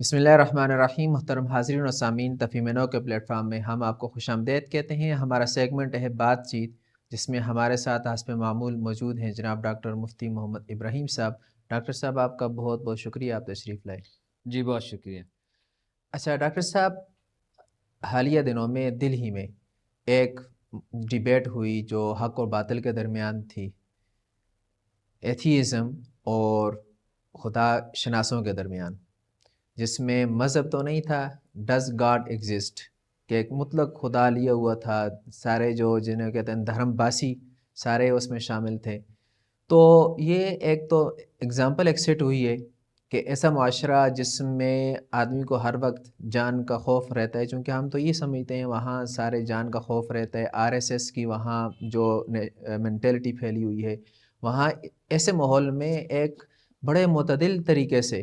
بسم اللہ الرحمن الرحیم۔ محترم حاضرین و سامعین، تفہیم نو کے پلیٹ فارم میں ہم آپ کو خوش آمدید کہتے ہیں۔ ہمارا سیگمنٹ ہے بات چیت، جس میں ہمارے ساتھ حسب معمول موجود ہیں جناب ڈاکٹر مفتی محمد ابراہیم صاحب۔ ڈاکٹر صاحب، آپ کا بہت بہت شکریہ، آپ تشریف لائے۔ جی بہت شکریہ۔ اچھا ڈاکٹر صاحب، حالیہ دنوں میں دلہی میں ایک ڈیبیٹ ہوئی جو حق اور باطل کے درمیان تھی، ایتھیزم اور خدا شناسوں کے درمیان، جس میں مذہب تو نہیں تھا، ڈز گاڈ ایگزسٹ، کہ ایک مطلق خدا لیا ہوا تھا، سارے جو جنہیں کہتے ہیں دھرم باسی سارے اس میں شامل تھے۔ تو یہ ایک تو اگزامپل ایک سیٹ ہوئی ہے کہ ایسا معاشرہ جس میں آدمی کو ہر وقت جان کا خوف رہتا ہے، چونکہ ہم تو یہ سمجھتے ہیں وہاں سارے جان کا خوف رہتا ہے، آر ایس ایس کی وہاں جو مینٹلٹی پھیلی ہوئی ہے، وہاں ایسے ماحول میں ایک بڑے معتدل طریقے سے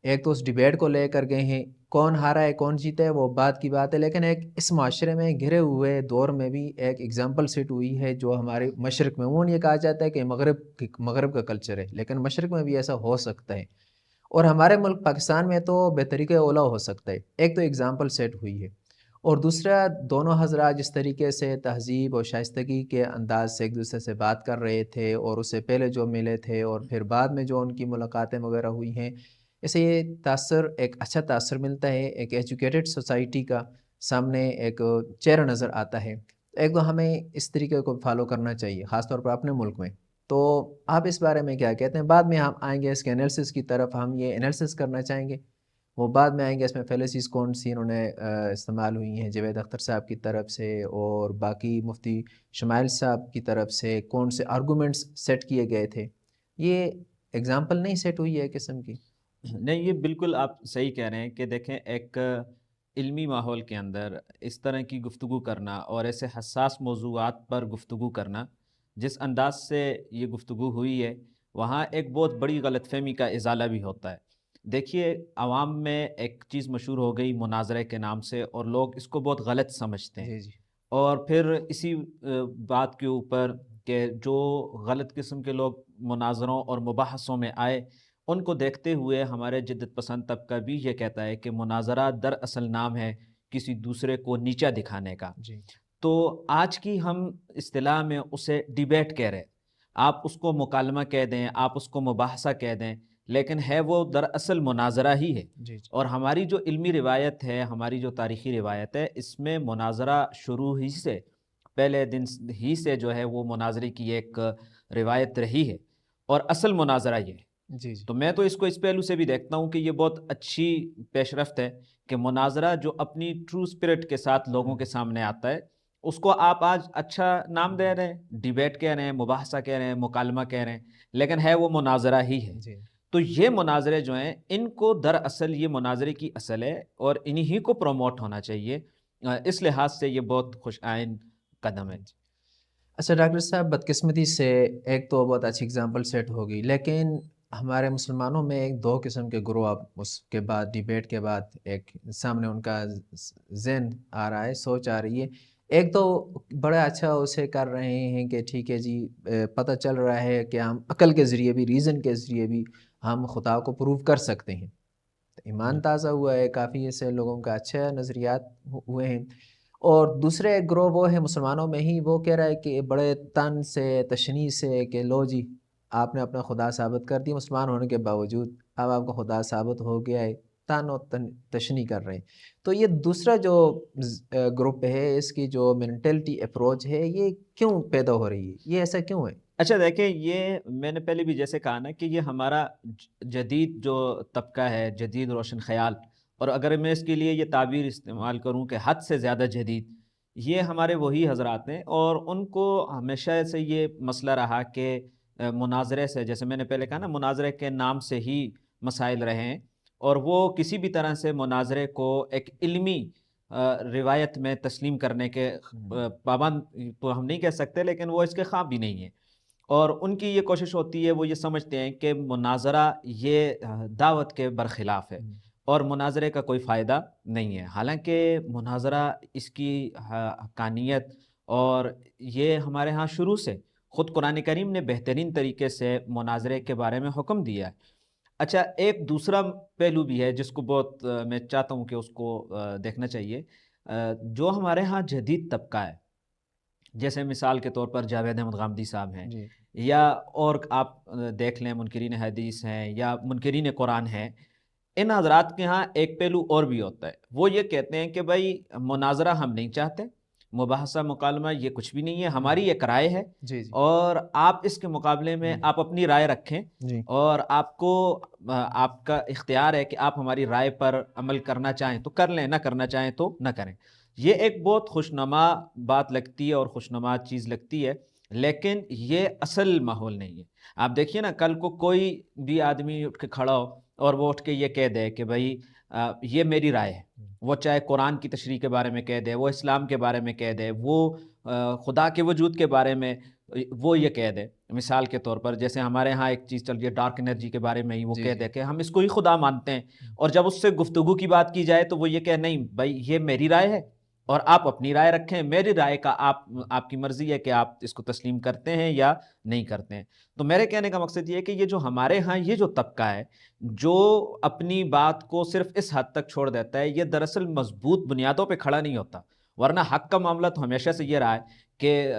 ایک تو اس ڈیبیٹ کو لے کر گئے ہیں، کون ہارا ہے کون جیتا ہے وہ بات کی بات ہے، لیکن ایک اس معاشرے میں گھرے ہوئے دور میں بھی ایک ایگزامپل سیٹ ہوئی ہے جو ہمارے مشرق میں عموماً یہ کہا جاتا ہے کہ مغرب کا کلچر ہے، لیکن مشرق میں بھی ایسا ہو سکتا ہے، اور ہمارے ملک پاکستان میں تو بے طریقے اولا ہو سکتا ہے۔ ایک تو ایگزامپل سیٹ ہوئی ہے، اور دوسرا دونوں حضرات جس طریقے سے تہذیب اور شائستگی کے انداز سے ایک دوسرے سے بات کر رہے تھے، اور اس سے پہلے جو ملے تھے اور پھر بعد میں جو ان کی ملاقاتیں وغیرہ ہوئی ہیں، اسے یہ تاثر ایک اچھا تاثر ملتا ہے، ایک ایجوکیٹڈ سوسائٹی کا سامنے ایک چہرہ نظر آتا ہے۔ ایک تو ہمیں اس طریقے کو فالو کرنا چاہیے، خاص طور پر اپنے ملک میں۔ تو آپ اس بارے میں کیا کہتے ہیں؟ بعد میں ہم آئیں گے اس کے انالیسس کی طرف، ہم یہ انالیسس کرنا چاہیں گے، وہ بعد میں آئیں گے اس میں فیلیسیز کون سی انہوں نے استعمال ہوئی ہیں جاوید اختر صاحب کی طرف سے، اور باقی مفتی شمائل صاحب کی طرف سے کون سے آرگومنٹس سیٹ کیے گئے تھے۔ یہ ایگزامپل نہیں سیٹ ہوئی ہے قسم کی؟ نہیں، یہ بالکل آپ صحیح کہہ رہے ہیں کہ دیکھیں، ایک علمی ماحول کے اندر اس طرح کی گفتگو کرنا اور ایسے حساس موضوعات پر گفتگو کرنا، جس انداز سے یہ گفتگو ہوئی ہے، وہاں ایک بہت بڑی غلط فہمی کا ازالہ بھی ہوتا ہے۔ دیکھیے، عوام میں ایک چیز مشہور ہو گئی مناظرے کے نام سے، اور لوگ اس کو بہت غلط سمجھتے ہیں، جی جی اور پھر اسی بات کے اوپر کہ جو غلط قسم کے لوگ مناظروں اور مباحثوں میں آئے، ان کو دیکھتے ہوئے ہمارے جدت پسند طبقہ بھی یہ کہتا ہے کہ مناظرہ دراصل نام ہے کسی دوسرے کو نیچا دکھانے کا۔ جی تو آج کی ہم اصطلاح میں اسے ڈیبیٹ کہہ رہے، آپ اس کو مکالمہ کہہ دیں، آپ اس کو مباحثہ کہہ دیں، لیکن ہے وہ دراصل مناظرہ ہی ہے۔ جی جی اور ہماری جو علمی روایت ہے، ہماری جو تاریخی روایت ہے، اس میں مناظرہ شروع ہی سے، پہلے دن ہی سے جو ہے وہ مناظرے کی ایک روایت رہی ہے، اور اصل مناظرہ یہ ہے۔ جی جی تو میں تو اس کو اس پہلو سے بھی دیکھتا ہوں کہ یہ بہت اچھی پیش رفت ہے کہ مناظرہ جو اپنی ٹرو اسپرٹ کے ساتھ لوگوں کے سامنے آتا ہے، اس کو آپ آج اچھا نام دے رہے ہیں، ڈیبیٹ کہہ رہے ہیں، مباحثہ کہہ رہے ہیں، مکالمہ کہہ رہے ہیں، لیکن ہے وہ مناظرہ ہی ہے۔ جی تو یہ مناظرے جو ہیں، ان کو دراصل یہ مناظرے کی اصل ہے، اور انہی کو پروموٹ ہونا چاہیے۔ اس لحاظ سے یہ بہت خوش آئند قدم ہے۔ جی۔ اچھا ڈاکٹر صاحب، بدقسمتی سے ایک تو بہت اچھی اگزامپل سیٹ ہوگی، لیکن ہمارے مسلمانوں میں ایک دو قسم کے گروہ اب اس کے بعد ڈیبیٹ کے بعد ایک سامنے ان کا ذہن آ رہا ہے، سوچ آ رہی ہے۔ ایک تو بڑا اچھا اسے کر رہے ہیں کہ ٹھیک ہے جی، پتہ چل رہا ہے کہ ہم عقل کے ذریعے بھی، ریزن کے ذریعے بھی ہم خدا کو پروو کر سکتے ہیں، ایمان تازہ ہوا ہے، کافی ایسے لوگوں کا اچھا نظریات ہوئے ہیں۔ اور دوسرے ایک گروہ وہ ہے مسلمانوں میں ہی، وہ کہہ رہا ہے کہ بڑے تن سے تشنیع سے کہ لو جی آپ نے اپنا خدا ثابت کر دی، مسلمان ہونے کے باوجود اب آپ کا خدا ثابت ہو گیا ہے، تن اور تشنیع کر رہے ہیں۔ تو یہ دوسرا جو گروپ ہے، اس کی جو مینٹلٹی اپروچ ہے، یہ کیوں پیدا ہو رہی ہے؟ یہ ایسا کیوں ہے؟ اچھا دیکھیں، یہ میں نے پہلے بھی جیسے کہا نا کہ یہ ہمارا جدید جو طبقہ ہے، جدید روشن خیال، اور اگر میں اس کے لیے یہ تعبیر استعمال کروں کہ حد سے زیادہ جدید، یہ ہمارے وہی حضرات ہیں، اور ان کو ہمیشہ سے یہ مسئلہ رہا کہ مناظرے سے، جیسے میں نے پہلے کہا نا، مناظرے کے نام سے ہی مسائل رہے ہیں، اور وہ کسی بھی طرح سے مناظرے کو ایک علمی روایت میں تسلیم کرنے کے پابند تو ہم نہیں کہہ سکتے، لیکن وہ اس کے خواہ بھی نہیں ہیں۔ اور ان کی یہ کوشش ہوتی ہے، وہ یہ سمجھتے ہیں کہ مناظرہ یہ دعوت کے برخلاف ہے، اور مناظرے کا کوئی فائدہ نہیں ہے، حالانکہ مناظرہ اس کی حقانیت، اور یہ ہمارے ہاں شروع سے خود قرآن کریم نے بہترین طریقے سے مناظرے کے بارے میں حکم دیا ہے۔ اچھا ایک دوسرا پہلو بھی ہے جس کو بہت میں چاہتا ہوں کہ اس کو دیکھنا چاہیے. جو ہمارے ہاں جدید طبقہ ہے، جیسے مثال کے طور پر جاوید احمد غامدی صاحب ہیں، جی یا اور آپ دیکھ لیں منکرین حدیث ہیں یا منکرین قرآن ہیں، ان حضرات کے ہاں ایک پہلو اور بھی ہوتا ہے. وہ یہ کہتے ہیں کہ بھائی مناظرہ ہم نہیں چاہتے، مباحثہ مکالمہ یہ کچھ بھی نہیں ہے، ہماری ایک رائے ہے جی جی اور آپ اس کے مقابلے میں آپ اپنی رائے رکھیں جی اور آپ کو آپ کا اختیار ہے کہ آپ ہماری رائے پر عمل کرنا چاہیں تو کر لیں، نہ کرنا چاہیں تو نہ کریں. یہ ایک بہت خوشنما بات لگتی ہے اور خوشنما چیز لگتی ہے، لیکن یہ اصل ماحول نہیں ہے. آپ دیکھیے نا، کل کو کوئی بھی آدمی اٹھ کے کھڑا ہو اور وہ اٹھ کے یہ کہہ دے کہ بھائی یہ میری رائے ہے، وہ چاہے قرآن کی تشریح کے بارے میں کہہ دے، وہ اسلام کے بارے میں کہہ دے، وہ خدا کے وجود کے بارے میں وہ یہ کہہ دے. مثال کے طور پر جیسے ہمارے ہاں ایک چیز چل رہی ہے ڈارک انرجی کے بارے میں ہی، وہ جی کہہ جی دے کہ ہم اس کو ہی خدا مانتے ہیں، اور جب اس سے گفتگو کی بات کی جائے تو وہ یہ کہ نہیں بھائی یہ میری رائے ہے اور آپ اپنی رائے رکھیں، میری رائے کا آپ کی مرضی ہے کہ آپ اس کو تسلیم کرتے ہیں یا نہیں کرتے ہیں. تو میرے کہنے کا مقصد یہ ہے کہ یہ جو ہمارے ہاں یہ جو طبقہ ہے جو اپنی بات کو صرف اس حد تک چھوڑ دیتا ہے، یہ دراصل مضبوط بنیادوں پہ کھڑا نہیں ہوتا. ورنہ حق کا معاملہ تو ہمیشہ سے یہ رہا ہے کہ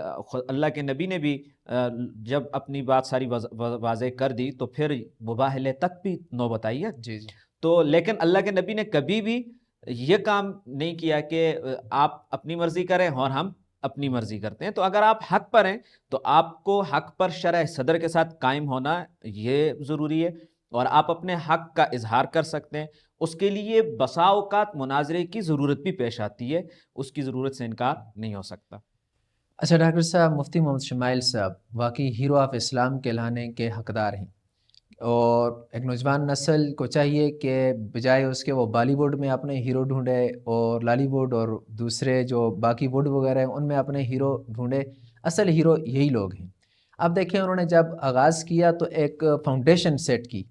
اللہ کے نبی نے بھی جب اپنی بات ساری واضح کر دی تو پھر مباہلے تک بھی نوبت آئی ہے. جی جی تو لیکن اللہ کے نبی نے کبھی بھی یہ کام نہیں کیا کہ آپ اپنی مرضی کریں اور ہم اپنی مرضی کرتے ہیں. تو اگر آپ حق پر ہیں تو آپ کو حق پر شرح صدر کے ساتھ قائم ہونا یہ ضروری ہے، اور آپ اپنے حق کا اظہار کر سکتے ہیں. اس کے لیے بسا اوقات مناظرے کی ضرورت بھی پیش آتی ہے، اس کی ضرورت سے انکار نہیں ہو سکتا. اچھا ڈاکٹر صاحب، مفتی محمد شمائل صاحب واقعی ہیرو آف اسلام کہلانے کے حقدار ہیں، اور ایک نوجوان نسل کو چاہیے کہ بجائے اس کے وہ بالی ووڈ میں اپنے ہیرو ڈھونڈے اور لالی ووڈ اور دوسرے جو باقی ووڈ وغیرہ ہیں ان میں اپنے ہیرو ڈھونڈے. اصل ہیرو یہی لوگ ہیں. اب دیکھیں انہوں نے جب آغاز کیا تو ایک فاؤنڈیشن سیٹ کی،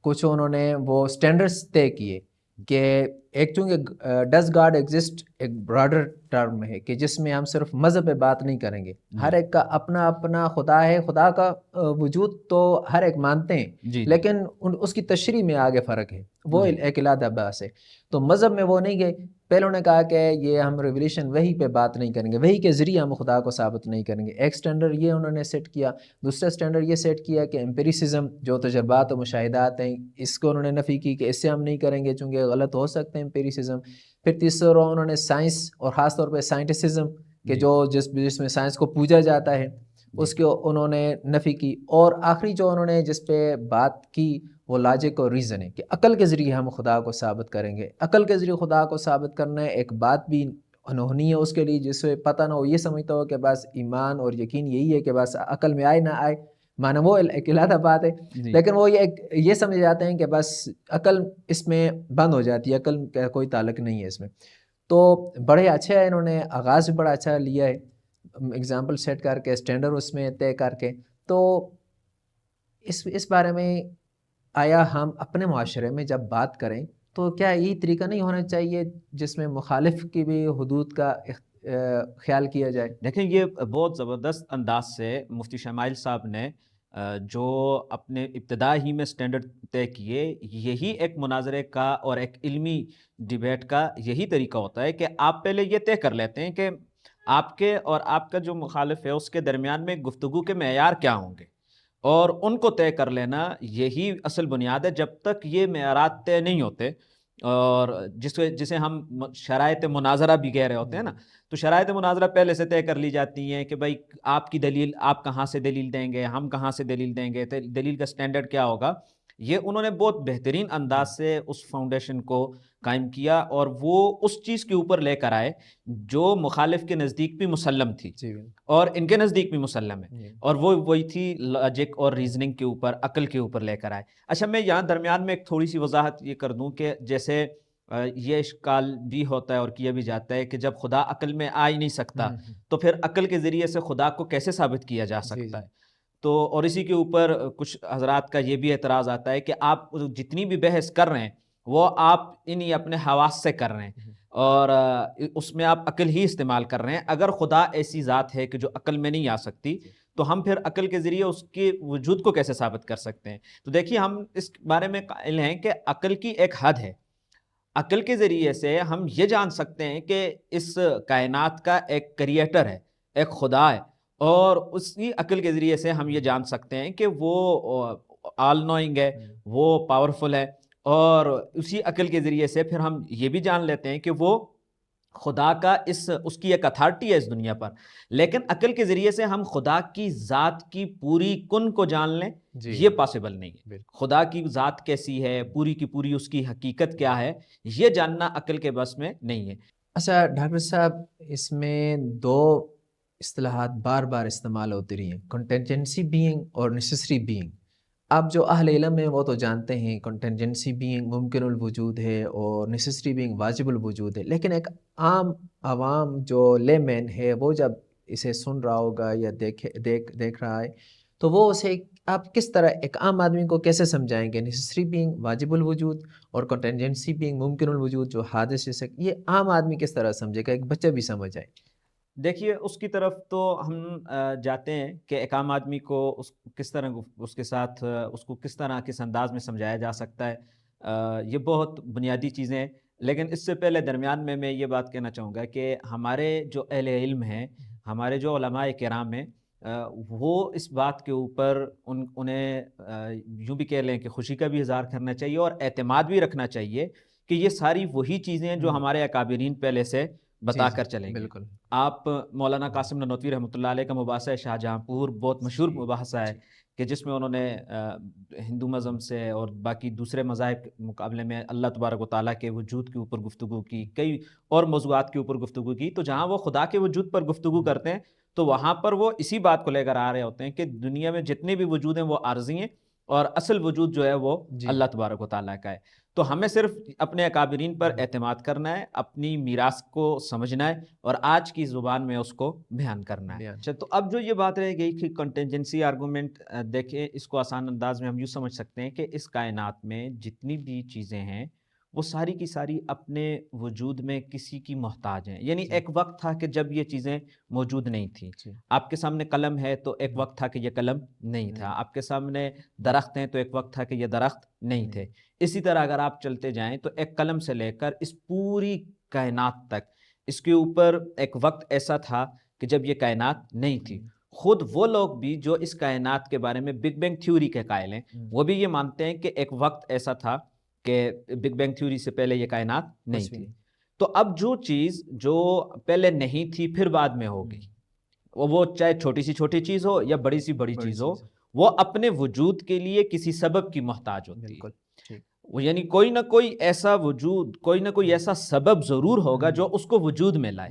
کچھ انہوں نے وہ سٹینڈرڈز طے کیے کہ ایک چونکہ ڈز گاڈ ایگزسٹ ایک براڈر ٹرم ہے کہ جس میں ہم صرف مذہب پہ بات نہیں کریں گے، ہر ایک کا اپنا اپنا خدا ہے، خدا کا وجود تو ہر ایک مانتے ہیں، لیکن اس کی تشریح میں آگے فرق ہے، وہ ایک علیحدہ بحث ہے. تو مذہب میں وہ نہیں گئے. پہلے انہوں نے کہا کہ یہ ہم ریولیشن وہی پہ بات نہیں کریں گے، وہی کے ذریعے ہم خدا کو ثابت نہیں کریں گے. ایک سٹینڈرڈ یہ انہوں نے سیٹ کیا. دوسرا سٹینڈرڈ یہ سیٹ کیا کہ امپیریسزم جو تجربات و مشاہدات ہیں اس کو انہوں نے نفی کی کہ اس سے ہم نہیں کریں گے چونکہ غلط ہو سکتے ہیں امپیریسزم. پھر تیسرا انہوں نے سائنس اور خاص طور پہ سائنٹسزم کہ جو جس میں سائنس کو پوجا جاتا ہے اس کو انہوں نے نفی کی. اور آخری جو انہوں نے جس پہ بات کی وہ لاجک اور ریزن ہے کہ عقل کے ذریعے ہم خدا کو ثابت کریں گے. عقل کے ذریعے خدا کو ثابت کرنا ہے ایک بات بھی انہونی ہے اس کے لیے، جس سے پتہ نہ ہو یہ سمجھتا ہو کہ بس ایمان اور یقین یہی ہے کہ بس عقل میں آئے نہ آئے، معنی وہ ایک علیحدہ بات ہے. لیکن وہ یہ سمجھ جاتے ہیں کہ بس عقل اس میں بند ہو جاتی ہے، عقل کا کوئی تعلق نہیں ہے اس میں. تو بڑے اچھا ہے، انہوں نے آغاز بھی بڑا اچھا لیا ہے، اگزامپل سیٹ کر کے اسٹینڈرڈ اس میں طے کر کے. تو اس بارے میں آیا ہم اپنے معاشرے میں جب بات کریں تو کیا یہی طریقہ نہیں ہونا چاہیے جس میں مخالف کی بھی حدود کا خیال کیا جائے؟ دیکھیں یہ بہت زبردست انداز سے مفتی شمائل صاحب نے جو اپنے ابتدا ہی میں سٹینڈرڈ طے کیے، یہی ایک مناظرے کا اور ایک علمی ڈیبیٹ کا یہی طریقہ ہوتا ہے کہ آپ پہلے یہ طے کر لیتے ہیں کہ آپ کے اور آپ کا جو مخالف ہے اس کے درمیان میں گفتگو کے معیار کیا ہوں گے، اور ان کو طے کر لینا یہی اصل بنیاد ہے. جب تک یہ معیارات طے نہیں ہوتے اور جسے ہم شرائط مناظرہ بھی کہہ رہے ہوتے ہیں نا، تو شرائط مناظرہ پہلے سے طے کر لی جاتی ہیں کہ بھائی آپ کی دلیل آپ کہاں سے دلیل دیں گے، ہم کہاں سے دلیل دیں گے، دلیل کا سٹینڈرڈ کیا ہوگا. یہ انہوں نے بہت بہترین انداز سے اس فاؤنڈیشن کو قائم کیا اور وہ اس چیز کے اوپر لے کر آئے جو مخالف کے نزدیک بھی مسلم تھی اور ان کے نزدیک بھی مسلم ہے، اور وہ وہی تھی لاجک اور ریزننگ کے اوپر، عقل کے اوپر لے کر آئے. اچھا میں یہاں درمیان میں ایک تھوڑی سی وضاحت یہ کر دوں کہ جیسے یہ اشکال بھی ہوتا ہے اور کیا بھی جاتا ہے کہ جب خدا عقل میں آ ہی نہیں سکتا تو پھر عقل کے ذریعے سے خدا کو کیسے ثابت کیا جا سکتا ہے. تو اور اسی کے اوپر کچھ حضرات کا یہ بھی اعتراض آتا ہے کہ آپ جتنی بھی بحث کر رہے ہیں وہ آپ انہی اپنے حواس سے کر رہے ہیں اور اس میں آپ عقل ہی استعمال کر رہے ہیں. اگر خدا ایسی ذات ہے کہ جو عقل میں نہیں آ سکتی تو ہم پھر عقل کے ذریعے اس کے وجود کو کیسے ثابت کر سکتے ہیں؟ تو دیکھیے ہم اس بارے میں قائل ہیں کہ عقل کی ایک حد ہے، عقل کے ذریعے سے ہم یہ جان سکتے ہیں کہ اس کائنات کا ایک کریٹر ہے، ایک خدا ہے، اور اسی عقل کے ذریعے سے ہم یہ جان سکتے ہیں کہ وہ آل نوئنگ ہے، وہ پاورفل ہے، اور اسی عقل کے ذریعے سے پھر ہم یہ بھی جان لیتے ہیں کہ وہ خدا کا اس کی ایک اتھارٹی ہے اس دنیا پر۔ لیکن عقل کے ذریعے سے ہم خدا کی ذات کی پوری کن کو جان لیں، یہ پاسبل نہیں ہے۔ خدا کی ذات کیسی ہے، پوری کی پوری اس کی حقیقت کیا ہے، یہ جاننا عقل کے بس میں نہیں ہے۔ اچھا ڈاکٹر صاحب، اس میں دو اصطلاحات بار بار استعمال ہوتی رہی ہیں، کنٹینجنسی بینگ اور نیسیسری بینگ۔ اب جو اہل علم ہیں وہ تو جانتے ہیں کنٹینجنسی بینگ ممکن الوجود ہے اور نیسیسری بینگ واجب الوجود ہے، لیکن ایک عام عوام جو لے مین ہے وہ جب اسے سن رہا ہوگا یا دیکھ رہا ہے تو وہ اسے آپ کس طرح ایک عام آدمی کو کیسے سمجھائیں گے نیسیسری بینگ واجب الوجود اور کنٹینجنسی بینگ ممکن الوجود جو حادث سے یہ عام آدمی کس طرح سمجھے گا، ایک بچہ بھی سمجھ جائے؟ دیکھیے اس کی طرف تو ہم جاتے ہیں کہ ایک عام آدمی کو کس طرح اس کے ساتھ اس کو کس طرح کس انداز میں سمجھایا جا سکتا ہے، یہ بہت بنیادی چیزیں ہیں۔ لیکن اس سے پہلے درمیان میں یہ بات کہنا چاہوں گا کہ ہمارے جو اہل علم ہیں، ہمارے جو علماء کرام ہیں، وہ اس بات کے اوپر انہیں یوں بھی کہہ لیں کہ خوشی کا بھی اظہار کرنا چاہیے اور اعتماد بھی رکھنا چاہیے کہ یہ ساری وہی چیزیں ہیں جو ہمارے اکابرین پہلے سے بتا کر چلیں گے۔ بالکل۔ آپ مولانا قاسم نانوتوی رحمۃ اللہ علیہ کا مباحثہ شاہ جہاں پور بہت مشہور مباحثہ ہے کہ جس میں انہوں نے ہندو مذہب سے اور باقی دوسرے مذاہب کے مقابلے میں اللہ تبارک و تعالیٰ کے وجود کے اوپر گفتگو کی، کئی اور موضوعات کے اوپر گفتگو کی۔ تو جہاں وہ خدا کے وجود پر گفتگو کرتے ہیں تو وہاں پر وہ اسی بات کو لے کر آ رہے ہوتے ہیں کہ دنیا میں جتنے بھی وجود ہیں وہ عارضی ہیں اور اصل وجود جو ہے وہ اللہ تبارک و تعالیٰ کا ہے۔ تو ہمیں صرف اپنے اکابرین پر اعتماد کرنا ہے، اپنی میراث کو سمجھنا ہے اور آج کی زبان میں اس کو بیان کرنا ہے۔ اچھا، تو اب جو یہ بات رہ گئی کہ کنٹینجنسی آرگومنٹ، دیکھیں اس کو آسان انداز میں ہم یوں سمجھ سکتے ہیں کہ اس کائنات میں جتنی بھی چیزیں ہیں وہ ساری کی ساری اپنے وجود میں کسی کی محتاج ہیں۔ یعنی ایک وقت تھا کہ جب یہ چیزیں موجود نہیں تھیں۔ آپ کے سامنے قلم ہے تو ایک وقت تھا کہ یہ قلم نہیں تھا، آپ کے سامنے درخت ہیں تو ایک وقت تھا کہ یہ درخت نہیں تھے۔ اسی طرح اگر آپ چلتے جائیں تو ایک قلم سے لے کر اس پوری کائنات تک اس کے اوپر ایک وقت ایسا تھا کہ جب یہ کائنات نہیں تھی۔ خود وہ لوگ بھی جو اس کائنات کے بارے میں بگ بینگ تھیوری کے قائل ہیں، وہ بھی یہ مانتے ہیں کہ ایک وقت ایسا تھا کہ بگ بینگ تھیوری سے پہلے یہ کائنات نہیں تھی۔ تو اب جو چیز جو پہلے نہیں تھی پھر بعد میں ہو گئی، وہ چاہے چھوٹی سی چھوٹی چیز ہو یا بڑی سی بڑی چیز ہو، وہ اپنے وجود کے لیے کسی سبب کی محتاج ہوتی ہے۔ یعنی کوئی نہ کوئی ایسا وجود، کوئی نہ کوئی ایسا سبب ضرور ہوگا جو اس کو وجود میں لائے۔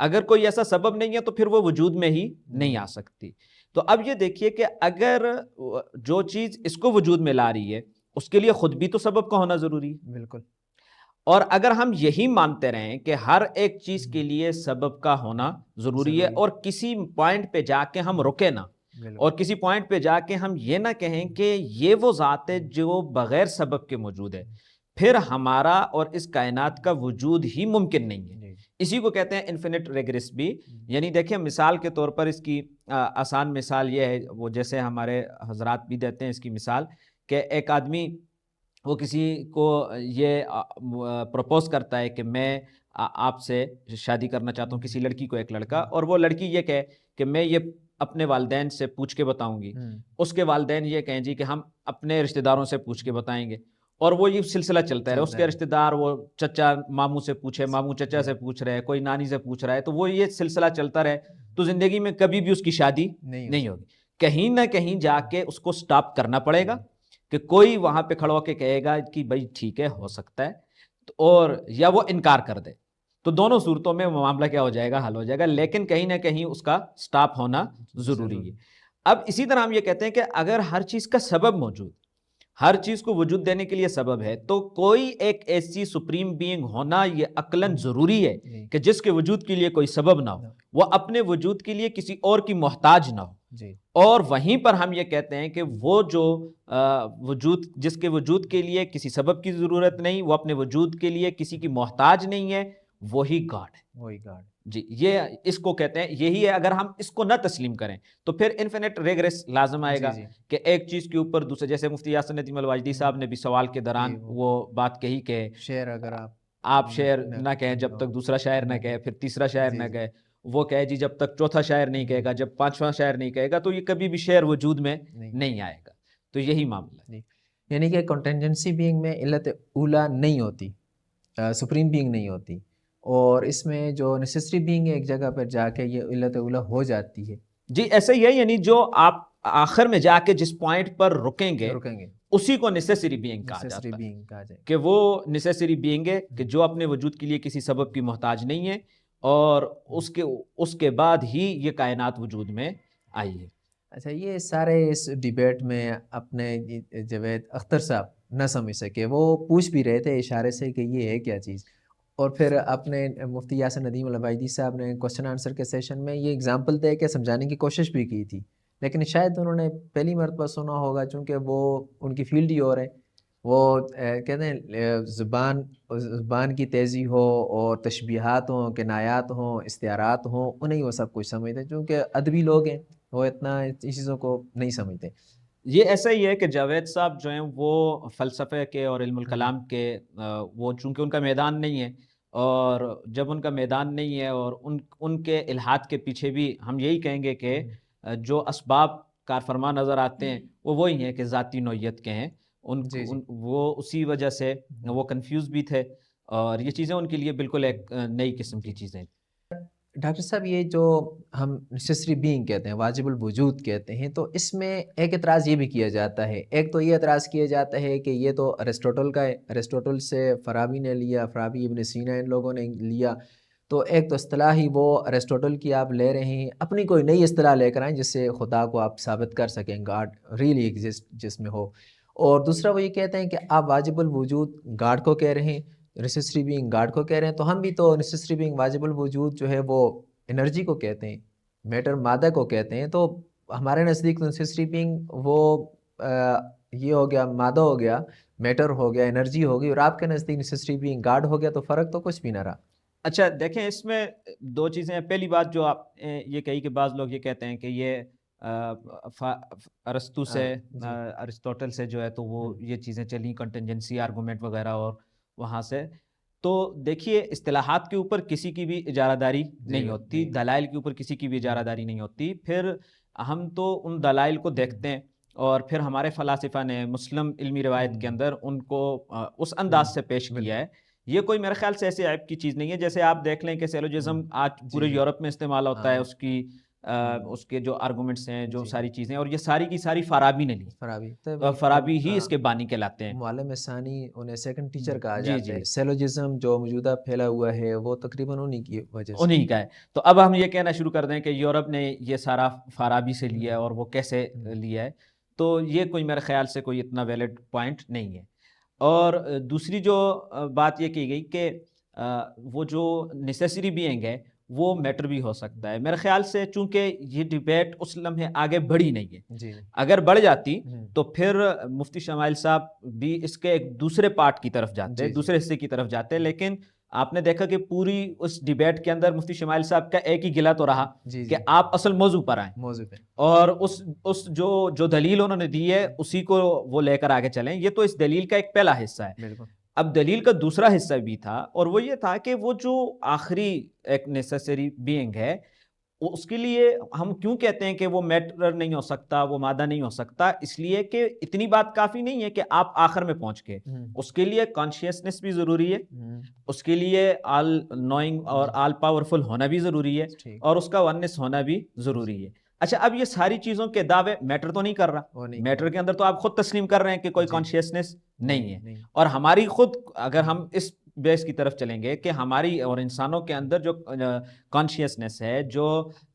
اگر کوئی ایسا سبب نہیں ہے تو پھر وہ وجود میں ہی نہیں آ سکتی۔ تو اب یہ دیکھیے کہ اگر جو چیز اس کو وجود میں لا رہی ہے اس کے لیے خود بھی تو سبب کا ہونا ضروری ہے۔ بالکل۔ اور اگر ہم یہی مانتے رہیں کہ ہر ایک چیز کے لیے سبب کا ہونا ضروری ہے اور کسی پوائنٹ پہ جا کے ہم رکے نہ، اور کسی پوائنٹ پہ جا کے ہم یہ نہ کہیں کہ یہ وہ ذات ہے جو بغیر سبب کے موجود ہے، پھر ہمارا اور اس کائنات کا وجود ہی ممکن نہیں ہے۔ اسی کو کہتے ہیں انفینٹ ریگریس بھی۔ یعنی دیکھیں مثال کے طور پر اس کی آسان مثال یہ ہے، وہ جیسے ہمارے حضرات بھی دیتے ہیں اس کی مثال، کہ ایک آدمی وہ کسی کو یہ پروپوز کرتا ہے کہ میں آپ سے شادی کرنا چاہتا ہوں، کسی لڑکی کو، ایک لڑکا، اور وہ لڑکی یہ کہے کہ میں یہ اپنے والدین سے پوچھ کے بتاؤں گی، اس کے والدین یہ کہیں جی کہ ہم اپنے رشتہ داروں سے پوچھ کے بتائیں گے، اور وہ یہ سلسلہ چلتا ہے۔ اس کے رشتہ دار وہ چچا ماموں سے پوچھے، ماموں چچا سے پوچھ رہے، کوئی نانی سے پوچھ رہا ہے، تو وہ یہ سلسلہ چلتا رہے تو زندگی میں کبھی بھی اس کی شادی نہیں ہوگی۔ کہیں نہ کہیں جا کے اس کو سٹاپ کرنا پڑے گا کہ کوئی وہاں پہ کھڑا ہو کے کہے گا کہ بھائی ٹھیک ہے، ہو سکتا ہے، اور یا وہ انکار کر دے، تو دونوں صورتوں میں معاملہ کیا ہو جائے گا، حل ہو جائے گا، لیکن کہیں نہ کہیں اس کا سٹاپ ہونا ضروری ہے۔ اب اسی طرح ہم یہ کہتے ہیں کہ اگر ہر چیز کا سبب موجود، ہر چیز کو وجود دینے کے لیے سبب ہے، تو کوئی ایک ایسی سپریم بینگ ہونا یہ عقلاً ضروری ہے کہ جس کے وجود کے لیے کوئی سبب نہ ہو، وہ اپنے وجود کے لیے کسی اور کی محتاج نہ ہو۔ اور وہیں پر ہم یہ کہتے ہیں کہ وہ جو وجود، جس کے وجود کے لیے کسی سبب کی ضرورت نہیں، وہ اپنے وجود کے لیے کسی کی محتاج نہیں ہے، وہی گاڈ ہے. وہی گاڈ. جی یہ اس کو کہتے ہیں, یہی ہے. اگر ہم اس کو نہ تسلیم کریں تو پھر انفینٹ ریگریس لازم آئے گا کہ ایک چیز کے اوپر دوسرے, جیسے مفتی یاسر ندیم الواجدی صاحب نے بھی سوال کے دوران وہ بات کہی کہ شعر اگر آپ شعر نہ کہیں جب تک دوسرا شاعر نہ کہے, پھر تیسرا شاعر نہ کہے, وہ کہے جی جب تک چوتھا شاعر نہیں کہے گا, جب پانچواں شاعر نہیں کہے گا تو یہ کبھی بھی شعر وجود میں نہیں آئے گا. تو یہی معاملہ ہے. یعنی کہ کنٹینجنسی بینگ میں علت اولا نہیں ہوتی, سپریم بینگ نہیں ہوتی, اور اس میں جو نیسیسری بینگ ہے ایک جگہ پر جا کے یہ علت اولا ہو جاتی ہے. جی ایسا ہی ہے, یعنی جو آپ آخر میں جا کے جس پوائنٹ پر رکیں گے اسی کو نیسیسری بینگ کہا جاتا ہے, کہ وہ نیسیسری بینگ ہے کہ جو اپنے وجود کے لیے کسی سبب کی محتاج نہیں ہے, اور اس کے بعد ہی یہ کائنات وجود میں آئی ہے. اچھا, یہ سارے اس ڈیبیٹ میں اپنے جاوید اختر صاحب نہ سمجھ سکے, وہ پوچھ بھی رہے تھے اشارے سے کہ یہ ہے کیا چیز, اور پھر اپنے مفتی یاسر ندیم الواجدی صاحب نے کوشچن آنسر کے سیشن میں یہ اگزامپل دے کے سمجھانے کی کوشش بھی کی تھی, لیکن شاید انہوں نے پہلی مرتبہ سنا ہوگا چونکہ وہ ان کی فیلڈ ہی اور ہے. وہ کہتے ہیں زبان کی تیزی ہو اور تشبیہات ہوں, کنایات ہوں, استعارات ہوں, انہیں وہ سب کچھ سمجھتے ہیں, چونکہ ادبی لوگ ہیں وہ اتنا اس چیزوں کو نہیں سمجھتے. یہ ایسا ہی ہے کہ جاوید صاحب جو ہیں وہ فلسفے کے اور علم الکلام کے وہ چونکہ ان کا میدان نہیں ہے, اور جب ان کا میدان نہیں ہے اور ان کے الہات کے پیچھے بھی ہم یہی کہیں گے کہ جو اسباب کار فرما نظر آتے ہیں وہ وہی ہیں کہ ذاتی نوعیت کے ہیں. وہ اسی وجہ سے وہ کنفیوز بھی تھے, اور یہ چیزیں ان کے لیے بالکل ایک نئی قسم کی چیزیں. ڈاکٹر صاحب یہ جو ہم نیسیسری بینگ کہتے ہیں, واجب الوجود کہتے ہیں, تو اس میں ایک اعتراض یہ بھی کیا جاتا ہے. ایک تو یہ اعتراض کیا جاتا ہے کہ یہ تو ارسطوٹل کا ہے, ارسطوٹل سے فارابی نے لیا, فارابی ابن سینا ان لوگوں نے لیا, تو ایک تو اصطلاح ہی وہ ارسطوٹل کی آپ لے رہے ہیں, اپنی کوئی نئی اصطلاح لے کر آئیں جس سے خدا کو آپ ثابت کر سکیں, گاڈ ریئلی ایگزسٹ جس میں ہو. اور دوسرا وہ یہ کہتے ہیں کہ آپ واجب الوجود گاڈ کو کہہ رہے ہیں, نیسیسری بینگ گاڈ کو کہہ رہے ہیں, تو ہم بھی تو نیسیسری بینگ واجب الوجود جو ہے وہ انرجی کو کہتے ہیں, میٹر مادہ کو کہتے ہیں. تو ہمارے نزدیک نیسیسری بینگ وہ یہ ہو گیا, مادہ ہو گیا, میٹر ہو گیا, انرجی ہو گئی, اور آپ کے نزدیک نیسیسری بینگ گاڈ ہو گیا, تو فرق تو کچھ بھی نہ رہا. اچھا دیکھیں, اس میں دو چیزیں ہیں. پہلی بات جو آپ یہ کہی کہ بعض لوگ یہ کہتے ہیں کہ یہ ارسطو سے ارسطوٹل سے جو ہے تو وہ یہ چیزیں چلیں, کنٹینجنسی آرگومنٹ وغیرہ, اور وہاں سے. تو دیکھیے اصطلاحات کے اوپر کسی کی بھی اجارہ داری نہیں ہوتی, دلائل کے اوپر کسی کی بھی اجارہ داری نہیں ہوتی. پھر ہم تو ان دلائل کو دیکھتے ہیں, اور پھر ہمارے فلاسفہ نے مسلم علمی روایت کے اندر ان کو اس انداز سے پیش کیا ہے. یہ کوئی میرے خیال سے ایسے عیب کی چیز نہیں ہے. جیسے آپ دیکھ لیں کہ سیلوجزم آج پورے یورپ میں استعمال ہوتا ہے, اس کے جو آرگومنٹس ہیں, جو ساری چیزیں, اور یہ ساری کی ساری فارابی نے لی. فارابی ہی اس کے بانی کہلاتے ہیں. معلم ثانی انہیں سیکنڈ ٹیچر کہا جاتا ہے. سیلوجزم جو موجودہ پھیلا ہوا ہے وہ تقریباً انہی کی وجہ سے, انہی کا ہے. تو اب ہم یہ کہنا شروع کر دیں کہ یورپ نے یہ سارا فارابی سے لیا ہے, اور وہ کیسے لیا ہے, تو یہ کوئی میرے خیال سے کوئی اتنا ویلڈ پوائنٹ نہیں ہے. اور دوسری جو بات یہ کی گئی کہ وہ جو نیسیسری بینگ ہے وہ میٹر بھی ہو سکتا ہے. میرے خیال سے چونکہ یہ ڈیبیٹ اس لمحے آگے بڑھی نہیں ہے, اگر بڑھ جاتی تو پھر مفتی شمائل صاحب بھی اس کے ایک دوسرے پارٹ کی طرف جاتے, دوسرے حصے کی طرف جاتے. لیکن آپ نے دیکھا کہ پوری اس ڈیبیٹ کے اندر مفتی شمائل صاحب کا ایک ہی گلہ تو رہا کہ آپ اصل موضوع پر آئیں, اور اس جو دلیل انہوں نے دی ہے اسی کو وہ لے کر آگے چلیں. یہ تو اس دلیل کا ایک پہلا حصہ ہے. اب دلیل کا دوسرا حصہ بھی تھا, اور وہ یہ تھا کہ وہ جو آخری ایک نیسیسری بینگ ہے اس کے لیے ہم کیوں کہتے ہیں کہ وہ میٹر نہیں ہو سکتا, وہ مادہ نہیں ہو سکتا, اس لیے کہ اتنی بات کافی نہیں ہے کہ آپ آخر میں پہنچ کے, اس کے لیے کانشیسنس بھی ضروری ہے, اس کے لیے آل نوئنگ اور آل پاورفل ہونا بھی ضروری ہے, اور اس کا وننس ہونا بھی ضروری ہے. اچھا اب یہ ساری چیزوں کے دعوے میٹر تو نہیں کر رہا, میٹر کے اندر تو آپ خود تسلیم کر رہے ہیں کہ کوئی کانشیسنس نہیں ہے. اور ہماری خود اگر ہم اس بیس کی طرف چلیں گے کہ ہماری اور انسانوں کے اندر جو کانشیسنس ہے, جو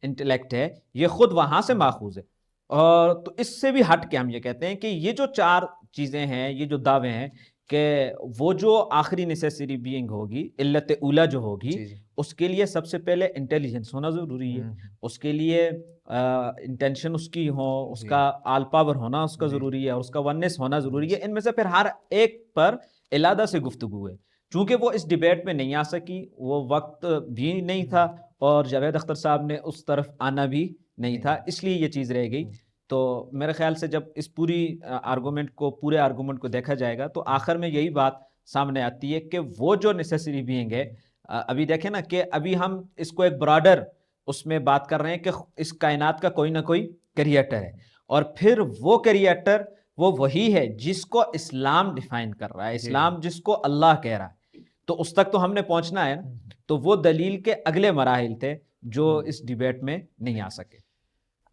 انٹلیکٹ ہے, یہ خود وہاں سے ماخوذ ہے. اور تو اس سے بھی ہٹ کے ہم یہ کہتے ہیں کہ یہ جو چار چیزیں ہیں, یہ جو دعوے ہیں کہ وہ جو آخری نیسیسری بینگ ہوگی, علت اولا جو ہوگی, اس کے لیے سب سے پہلے انٹیلیجنس ہونا ضروری ہے, اس کے لیے انٹینشن اس کی ہو, اس کا آل پاور ہونا اس کا ضروری ہے, اور اس کا وننس ہونا ضروری ہے. ان میں سے پھر ہر ایک پر علادہ سے گفتگو ہے. چونکہ وہ اس ڈیبیٹ میں نہیں آ سکی، وہ وقت بھی نہیں تھا اور جاوید اختر صاحب نے اس طرف آنا بھی نہیں تھا، اس لیے یہ چیز رہ گئی. تو میرے خیال سے جب اس پورے آرگومنٹ کو دیکھا جائے گا تو آخر میں یہی بات سامنے آتی ہے کہ وہ جو نیسیسری بینگ ہے، ابھی دیکھیں نا کہ ابھی ہم اس کو ایک براڈر اس میں بات کر رہے ہیں کہ اس کائنات کا کوئی نہ کوئی کریٹر ہے، اور پھر وہ کریٹر وہ وہی ہے جس کو اسلام ڈیفائن کر رہا ہے، اسلام جس کو اللہ کہہ رہا ہے. تو اس تک تو ہم نے پہنچنا ہے نا. تو وہ دلیل کے اگلے مراحل تھے جو اس ڈیبیٹ میں نہیں آ سکے.